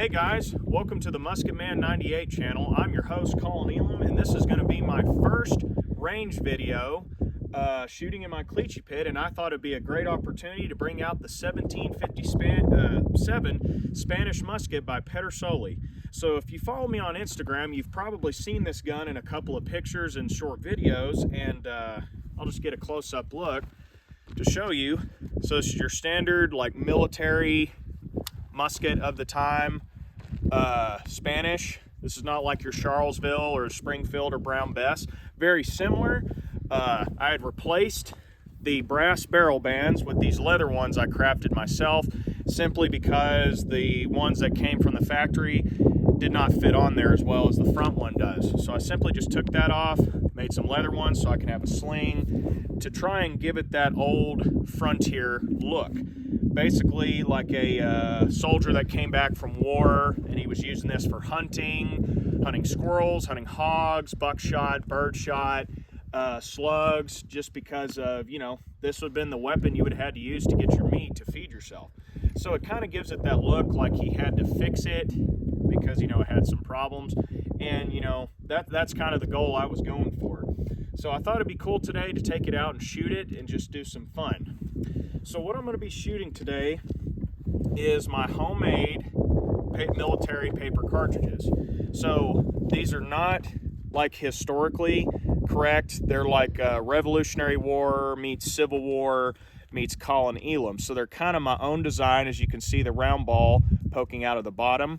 Hey guys, welcome to the Musket Man 98 channel. I'm your host, Colin Elam, and this is going to be my first range video shooting in my cleachy pit, and I thought it'd be a great opportunity to bring out the 1757 Spanish Musket by Pedersoli. So if you follow me on Instagram, you've probably seen this gun in a couple of pictures and short videos, and I'll just get a close-up look to show you. So this is your standard like military musket of the time, Spanish. This is not like your Charlesville or Springfield or Brown Bess. Very similar. I had replaced the brass barrel bands with these leather ones I crafted myself, simply because the ones that came from the factory did not fit on there as well as the front one does. So I simply just took that off, made some leather ones so I can have a sling to try and give it that old frontier look. Basically like a soldier that came back from war, and he was using this for hunting squirrels, hunting hogs, buckshot, birdshot, slugs, just because of, you know, this would have been the weapon you would have had to use to get your meat to feed yourself. So it kind of gives it that look like he had to fix it because, you know, it had some problems, and, you know, that's kind of the goal I was going for. So I thought it'd be cool today to take it out and shoot it and just do some fun. So what I'm going to be shooting today is my homemade military paper cartridges. So these are not like historically correct. They're like Revolutionary War meets Civil War meets Colin Elam. So they're kind of my own design. As you can see, the round ball poking out of the bottom,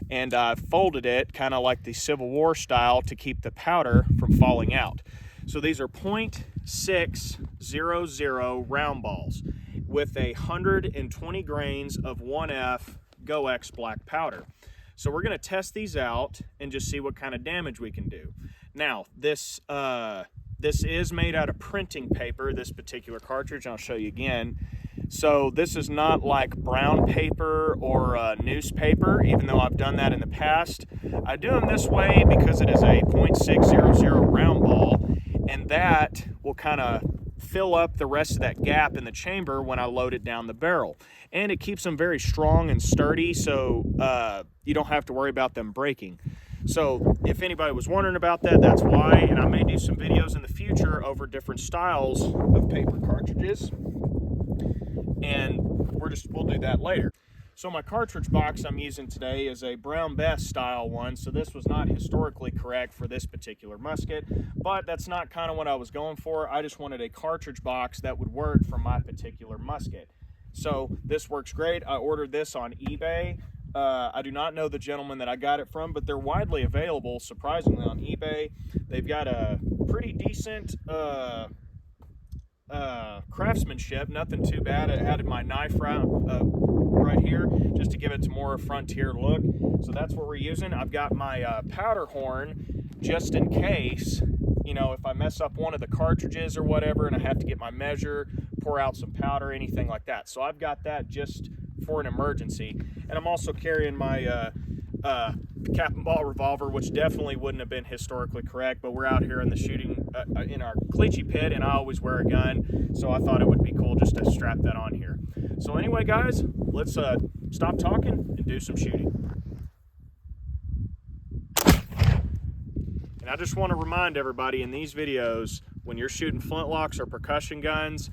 and I folded it kind of like the Civil War style to keep the powder from falling out. So these are .600 round balls with 120 grains of 1F GoX black powder. So we're going to test these out and just see what kind of damage we can do. Now, this is made out of printing paper, this particular cartridge. I'll show you again. So this is not like brown paper or newspaper, even though I've done that in the past. I do them this way because it is a .600 round ball, and that will kind of fill up the rest of that gap in the chamber when I load it down the barrel. And it keeps them very strong and sturdy, so you don't have to worry about them breaking. So if anybody was wondering about that, that's why. And I may do some videos in the future over different styles of paper cartridges, and we'll do that later. So my cartridge box I'm using today is a Brown Bess style one, so this was not historically correct for this particular musket, but that's not kind of what I was going for. I just wanted a cartridge box that would work for my particular musket. So this works great. I ordered this on eBay. I do not know the gentleman that I got it from, but they're widely available, surprisingly, on eBay. They've got a pretty decent craftsmanship, nothing too bad. I added my knife right here just to give it more frontier look. So that's what we're using. I've got my powder horn just in case, you know, if I mess up one of the cartridges or whatever and I have to get my measure, pour out some powder, anything like that. So I've got that just for an emergency. And I'm also carrying my cap and ball revolver, which definitely wouldn't have been historically correct, but we're out here in the shooting in our cleachy pit, and I always wear a gun, so I thought it would be cool just to strap that on here. So anyway, guys, let's stop talking and do some shooting. And I just want to remind everybody in these videos, when you're shooting flintlocks or percussion guns,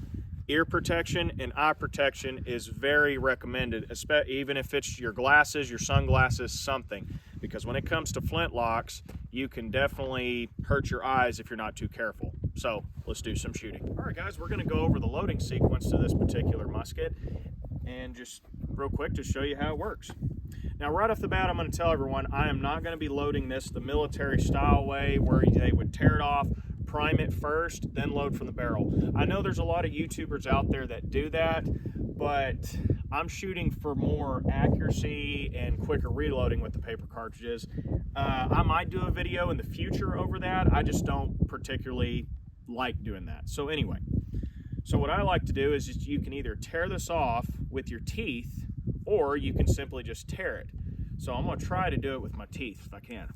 ear protection and eye protection is very recommended, even if it's your glasses, your sunglasses, something. Because when it comes to flintlocks, you can definitely hurt your eyes if you're not too careful. So let's do some shooting. All right, guys, we're going to go over the loading sequence to this particular musket and just real quick to show you how it works. Now, right off the bat, I'm going to tell everyone I am not going to be loading this the military style way where they would tear it off, prime it first, then load from the barrel. I know there's a lot of YouTubers out there that do that, but I'm shooting for more accuracy and quicker reloading with the paper cartridges. I might do a video in the future over that. I just don't particularly like doing that. So anyway, so what I like to do is just, you can either tear this off with your teeth, or you can simply just tear it. So I'm going to try to do it with my teeth if I can.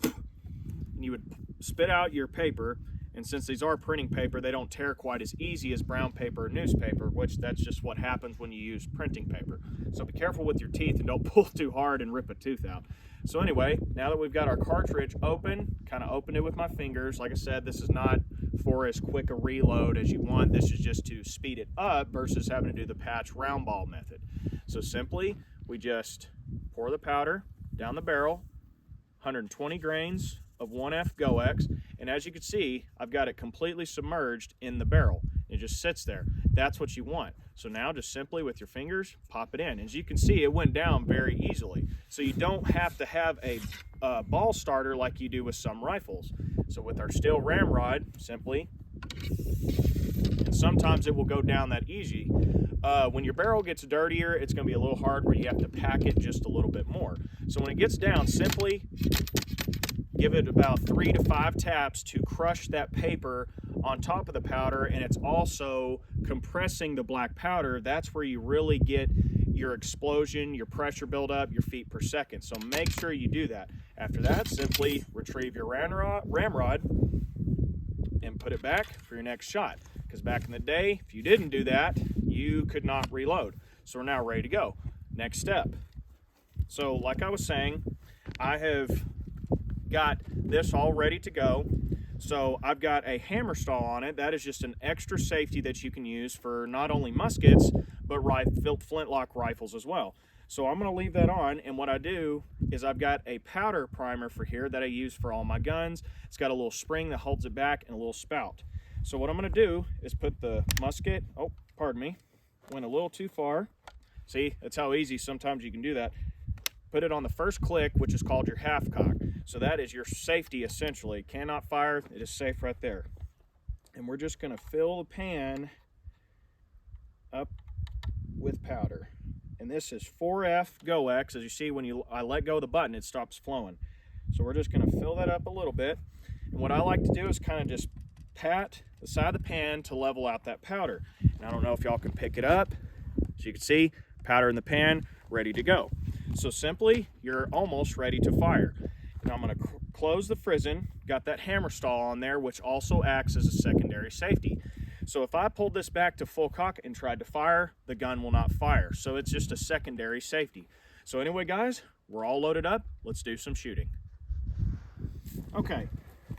And you would spit out your paper, And since these are printing paper, they don't tear quite as easy as brown paper or newspaper, which that's just what happens when you use printing paper. So be careful with your teeth and don't pull too hard and rip a tooth out. So anyway, now that we've got our cartridge open, kind of opened it with my fingers. Like I said, this is not for as quick a reload as you want. This is just to speed it up versus having to do the patch round ball method. So simply, we just pour the powder down the barrel, 120 grains of 1F GoX, and as you can see, I've got it completely submerged in the barrel. It just sits there. That's what you want. So now just simply with your fingers, pop it in. As you can see, it went down very easily. So you don't have to have a ball starter like you do with some rifles. So with our steel ramrod, simply, and sometimes it will go down that easy. When your barrel gets dirtier, it's going to be a little hard where you have to pack it just a little bit more. So when it gets down, simply give it about 3 to 5 taps to crush that paper on top of the powder, and it's also compressing the black powder. That's where you really get your explosion, your pressure buildup, your feet per second. So make sure you do that. After that, simply retrieve your ramrod and put it back for your next shot. Because back in the day, if you didn't do that, you could not reload. So we're now ready to go. Next step. So like I was saying, I have got this all ready to go. So I've got a hammer stall on it. That is just an extra safety that you can use for not only muskets, but flintlock rifles as well. So I'm going to leave that on, and what I do is I've got a powder primer for here that I use for all my guns. It's got a little spring that holds it back and a little spout. So what I'm going to do is put the musket, oh, pardon me, went a little too far. See, that's how easy sometimes you can do that. Put it on the first click, which is called your half cock. So that is your safety essentially. Cannot fire, it is safe right there. And we're just gonna fill the pan up with powder. And this is 4F GoX. As you see, when I let go of the button, it stops flowing. So we're just gonna fill that up a little bit. And what I like to do is kind of just pat the side of the pan to level out that powder. And I don't know if y'all can pick it up. As you can see, powder in the pan, ready to go. So simply, you're almost ready to fire. Now I'm going to close the frizzen, got that hammer stall on there, which also acts as a secondary safety. So if I pulled this back to full cock and tried to fire, the gun will not fire. So it's just a secondary safety. So anyway, guys, we're all loaded up. Let's do some shooting. Okay,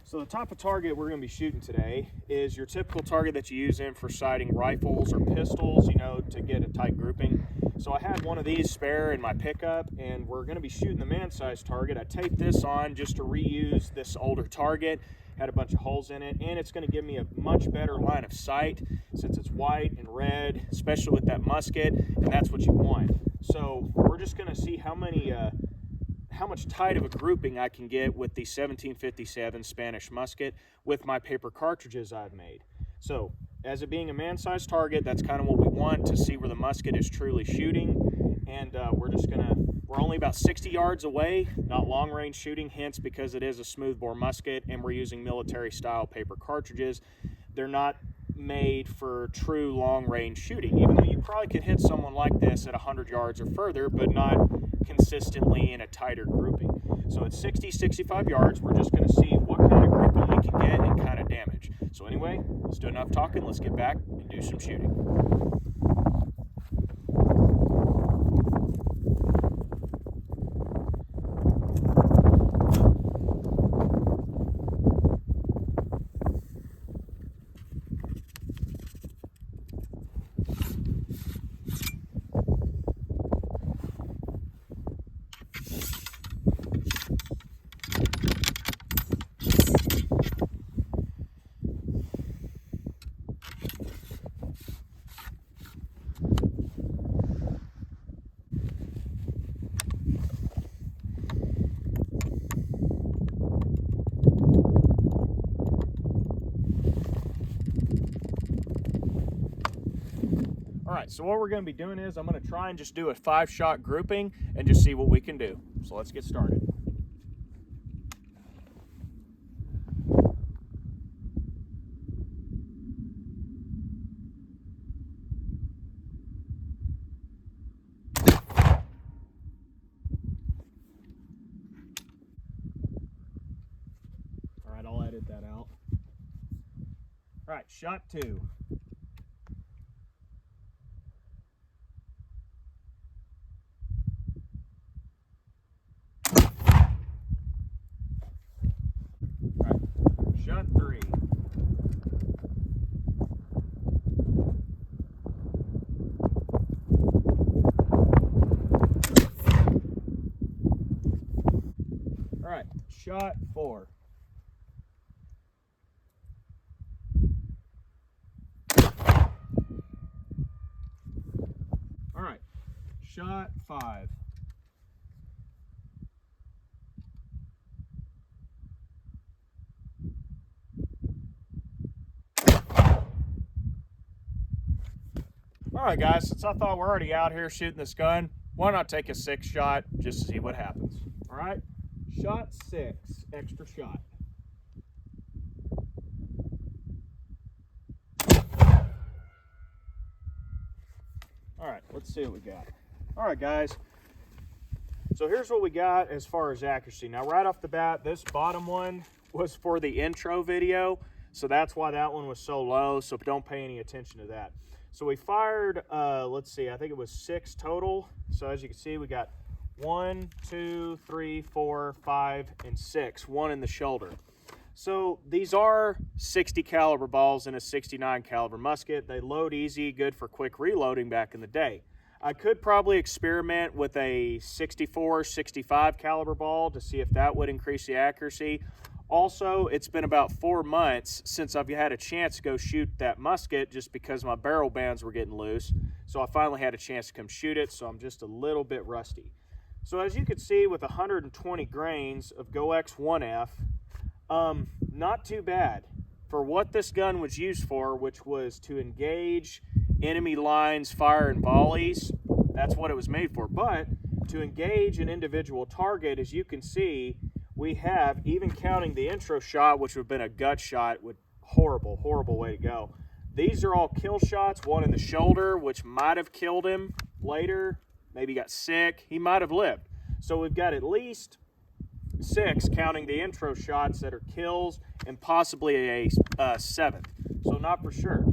so the type of target we're going to be shooting today is your typical target that you use in for sighting rifles or pistols, you know, to get a tight grouping. So I had one of these spare in my pickup, and we're going to be shooting the man-sized target. I taped this on just to reuse this older target. Had a bunch of holes in it, and it's going to give me a much better line of sight since it's white and red, especially with that musket, and that's what you want. So we're just going to see how much tight of a grouping I can get with the 1757 Spanish Musket with my paper cartridges I've made. So as it being a man-sized target, that's kind of what we want to see where the musket is truly shooting. And we're only about 60 yards away, not long-range shooting, hence because it is a smoothbore musket and we're using military-style paper cartridges. They're not made for true long-range shooting, even though you probably could hit someone like this at 100 yards or further, but not consistently in a tighter grouping. So at 60, 65 yards, we're just going to see what kind of grouping we can get and kind of damage. So anyway, let's do enough talking. Let's get back and do some shooting. All right, so what we're going to be doing is I'm going to try and just do a 5-shot grouping and just see what we can do. So let's get started. All right, I'll edit that out. All right, shot 2. All right, shot 3. All right, shot 4. All right, shot 5. All right, guys, since I thought we're already out here shooting this gun, why not take a 6 shot just to see what happens? All right, shot 6, extra shot. All right, let's see what we got. All right, guys. So here's what we got as far as accuracy. Now, right off the bat, this bottom one was for the intro video, so that's why that one was so low, so don't pay any attention to that. So we fired, let's see, I think it was 6 total. So as you can see, we got 1, 2, 3, 4, 5, and 6, 1 in the shoulder. So these are 60 caliber balls in a 69 caliber musket. They load easy, good for quick reloading back in the day. I could probably experiment with a 64, 65 caliber ball to see if that would increase the accuracy. Also, it's been about 4 months since I've had a chance to go shoot that musket just because my barrel bands were getting loose. So I finally had a chance to come shoot it, so I'm just a little bit rusty. So as you can see with 120 grains of Go X1F, not too bad for what this gun was used for, which was to engage enemy lines, fire, and volleys. That's what it was made for. But to engage an individual target, as you can see, we have, even counting the intro shot, which would have been a gut shot, with horrible, horrible way to go. These are all kill shots, one in the shoulder, which might have killed him later. Maybe got sick. He might have lived. So we've got at least 6, counting the intro shots, that are kills, and possibly a 7th. So not for sure.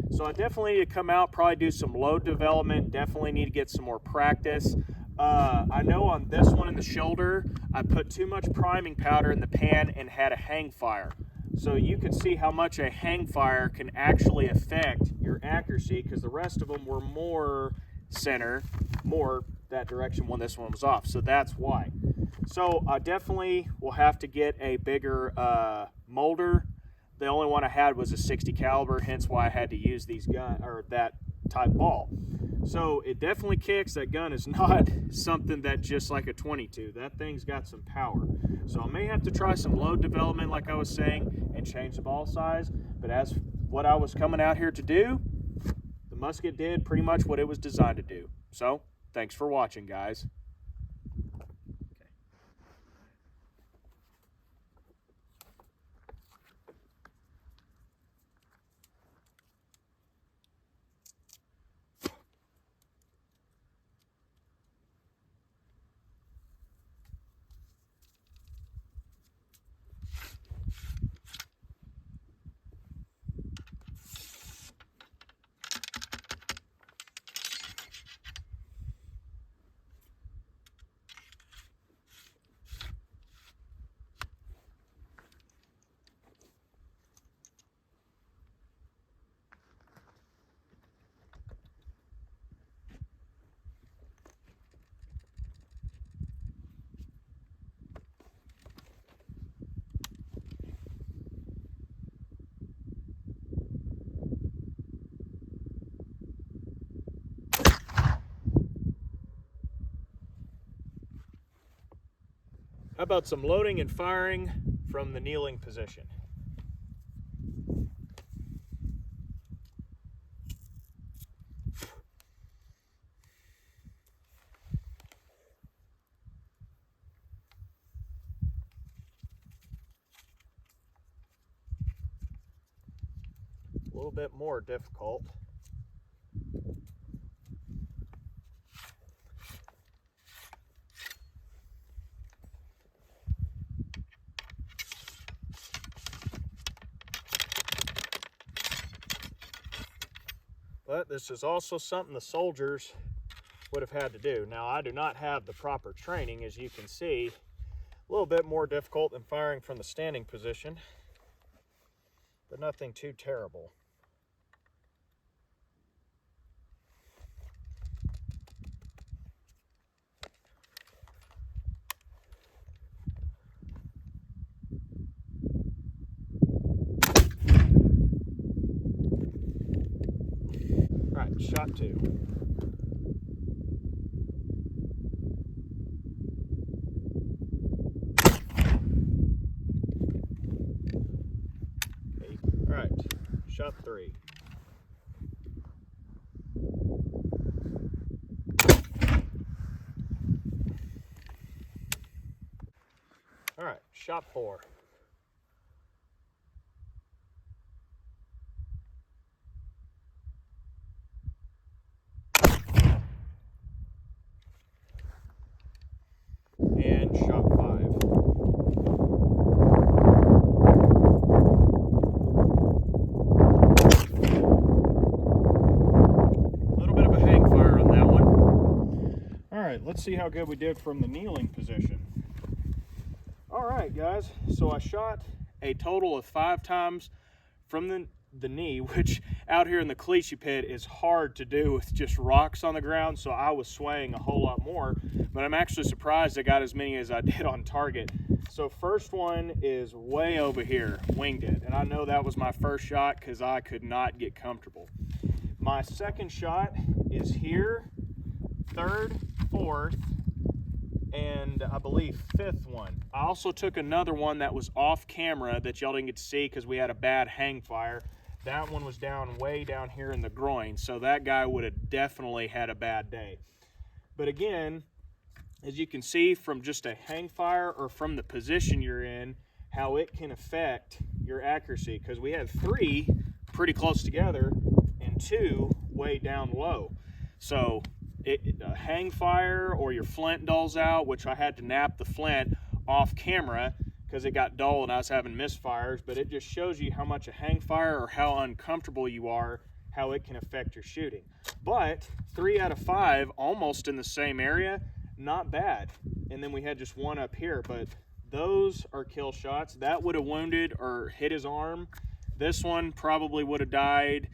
So I definitely need to come out, probably do some load development, definitely need to get some more practice. I know on this one in the shoulder, I put too much priming powder in the pan and had a hang fire. So you can see how much a hang fire can actually affect your accuracy, because the rest of them were more center, more that direction when this one was off. So that's why. So I definitely will have to get a bigger molder. The only one I had was a 60 caliber, hence why I had to use these that type ball. So it definitely kicks. That gun is not something that just like a 22. That thing's got some power. So I may have to try some load development, like I was saying, and change the ball size. But as what I was coming out here to do, the musket did pretty much what it was designed to do. So thanks for watching, guys. How about some loading and firing from the kneeling position? A little bit more difficult. But this is also something the soldiers would have had to do. Now, I do not have the proper training, as you can see. A little bit more difficult than firing from the standing position, but nothing too terrible. All right, shot 2. Okay. All right, shot 3. All right, shot 4. And shot 5. A little bit of a hang fire on that one. All right, let's see how good we did from the kneeling position. All right, guys, so I shot a total of 5 times from the knee, which out here in the cliche pit is hard to do with just rocks on the ground, so I was swaying a whole lot more, but I'm actually surprised I got as many as I did on target. So first one is way over here, winged it, and I know that was my first shot because I could not get comfortable. My second shot is here, third, fourth, and I believe 5th one. I also took another one that was off camera that y'all didn't get to see because we had a bad hang fire. That one was down way down here in the groin, so that guy would have definitely had a bad day. But again, as you can see from just a hang fire or from the position you're in, how it can affect your accuracy, because we had 3 pretty close together and 2 way down low. So a hang fire or your flint dulls out, which I had to nap the flint off camera because it got dull and I was having misfires, but it just shows you how much a hang fire or how uncomfortable you are, how it can affect your shooting. But 3 out of 5 almost in the same area, not bad. And then we had just 1 up here, but those are kill shots. That would have wounded or hit his arm. This one probably would have died,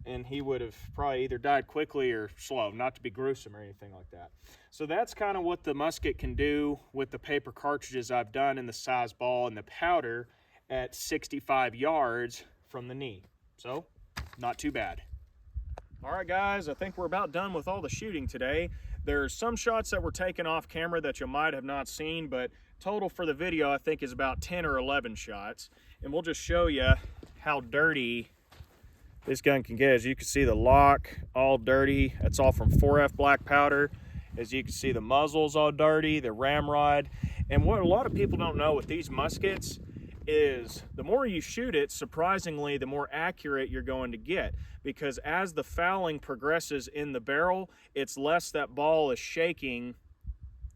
and he would have probably either died quickly or slow, not to be gruesome or anything like that. So that's kind of what the musket can do with the paper cartridges I've done in the size ball and the powder at 65 yards from the knee. So, not too bad. All right, guys, I think we're about done with all the shooting today. There's some shots that were taken off camera that you might have not seen, but total for the video I think is about 10 or 11 shots. And we'll just show you how dirty this gun can get. As you can see, the lock all dirty. That's all from 4F black powder. As you can see, the muzzle's all dirty, the ramrod. And what a lot of people don't know with these muskets is the more you shoot it, surprisingly, the more accurate you're going to get, because as the fouling progresses in the barrel, it's less that ball is shaking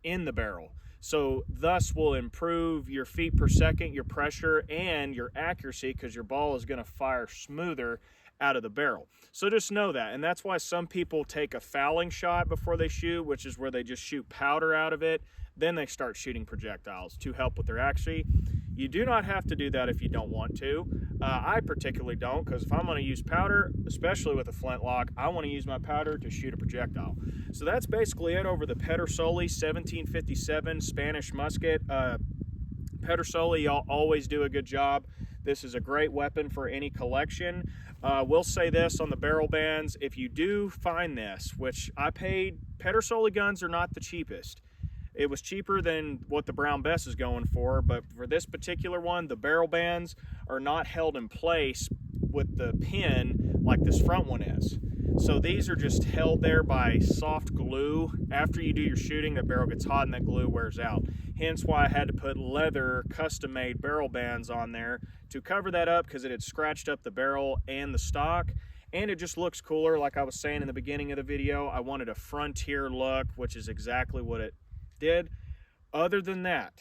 in the barrel. So thus will improve your feet per second, your pressure, and your accuracy, because your ball is going to fire smoother out of the barrel. So just know that. And that's why some people take a fouling shot before they shoot, which is where they just shoot powder out of it. Then they start shooting projectiles to help with their accuracy. You do not have to do that if you don't want to. I particularly don't, because if I'm going to use powder, especially with a flintlock, I want to use my powder to shoot a projectile. So that's basically it over the Pedersoli 1757 Spanish musket. Pedersoli, y'all always do a good job. This is a great weapon for any collection. We'll say this on the barrel bands, if you do find this, which I paid, Pedersoli guns are not the cheapest. It was cheaper than what the Brown Bess is going for, but for this particular one, the barrel bands are not held in place with the pin like this front one is. So these are just held there by soft glue. After you do your shooting, the barrel gets hot and that glue wears out. Hence why I had to put leather custom-made barrel bands on there to cover that up, because it had scratched up the barrel and the stock. And it just looks cooler. Like I was saying in the beginning of the video, I wanted a frontier look, which is exactly what it did. Other than that,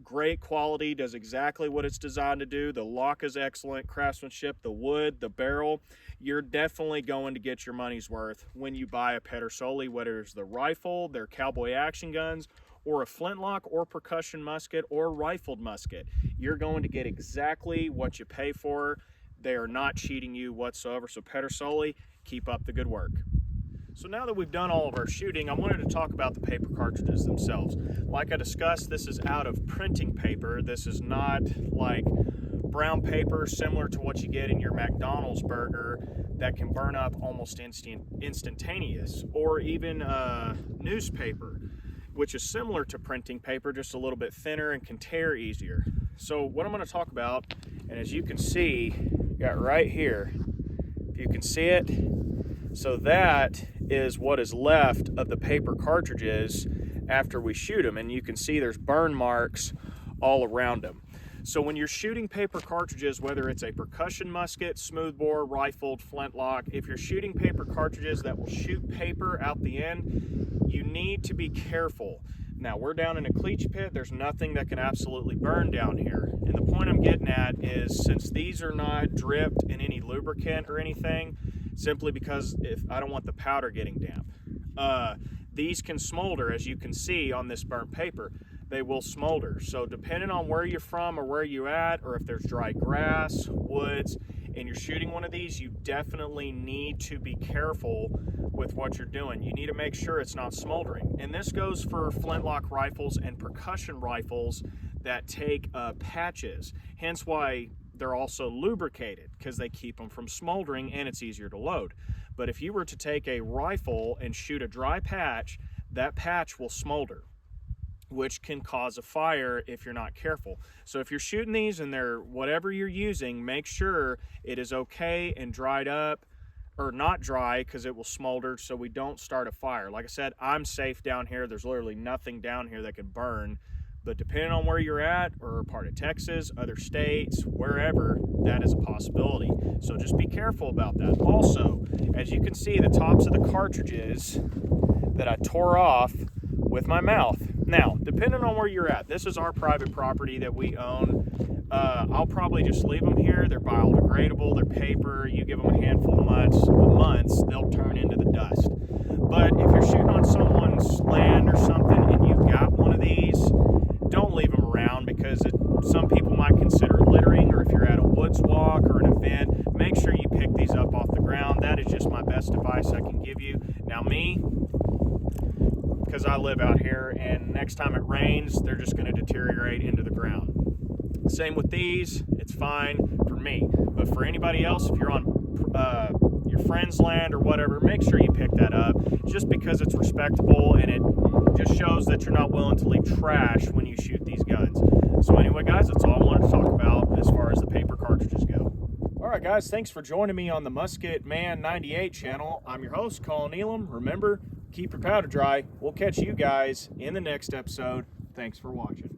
Great quality, does exactly what it's designed to do. The lock is excellent, craftsmanship, the wood, the barrel. You're definitely going to get your money's worth when you buy a Pedersoli, whether it's the rifle, their cowboy action guns, or a flintlock or percussion musket or rifled musket. You're going to get exactly what you pay for. They are not cheating you whatsoever. So Pedersoli, keep up the good work. So now that we've done all of our shooting, I wanted to talk about the paper cartridges themselves. Like I discussed, this is out of printing paper. This is not like brown paper similar to what you get in your McDonald's burger that can burn up almost instantaneous, or even newspaper, which is similar to printing paper, just a little bit thinner and can tear easier. So what I'm going to talk about, and as you can see, got right here, if you can see it, so that is what is left of the paper cartridges after we shoot them, and you can see there's burn marks all around them. So when you're shooting paper cartridges, whether it's a percussion musket, smoothbore, rifled, flintlock, if you're shooting paper cartridges that will shoot paper out the end, you need to be careful. Now, we're down in a cleach pit. There's nothing that can absolutely burn down here. And the point I'm getting at is, since these are not dripped in any lubricant or anything, simply because if I don't want the powder getting damp, these can smolder, as you can see on this burnt paper. They will smolder. So depending on where you're from or where you're at, or if there's dry grass, woods, and you're shooting one of these, you definitely need to be careful with what you're doing. You need to make sure it's not smoldering. And this goes for flintlock rifles and percussion rifles that take patches. Hence why they're also lubricated, because they keep them from smoldering and it's easier to load. But if you were to take a rifle and shoot a dry patch, that patch will smolder, which can cause a fire if you're not careful. So if you're shooting these and they're whatever you're using, make sure it is okay and dried up, or not dry, because it will smolder, so we don't start a fire. Like I said, I'm safe down here. There's literally nothing down here that can burn. But depending on where you're at, or part of Texas, other states, wherever, that is a possibility. So just be careful about that. Also, as you can see, the tops of the cartridges that I tore off with my mouth. Now, depending on where you're at, this is our private property that we own. I'll probably just leave them here. They're biodegradable, they're paper. You give them a handful of months, they'll turn into the dust. But if you're shooting on someone's land or something and you've got one of these, don't leave them around, because some people might consider it littering, or if you're at a woods walk or an event, make sure you pick these up off the ground. That is just my best advice I can give you. Now me, because I live out here, and next time it rains, they're just going to deteriorate into the ground. Same with these, it's fine for me. But for anybody else, if you're on your friend's land or whatever, make sure you pick that up, just because it's respectable and it just shows that you're not willing to leave trash when you shoot these guns. So anyway, guys, that's all I wanted to talk about as far as the paper cartridges go. All right, guys, thanks for joining me on the Musket Man 98 channel. I'm your host, Colin Elam. Remember, keep your powder dry. We'll catch you guys in the next episode. Thanks for watching.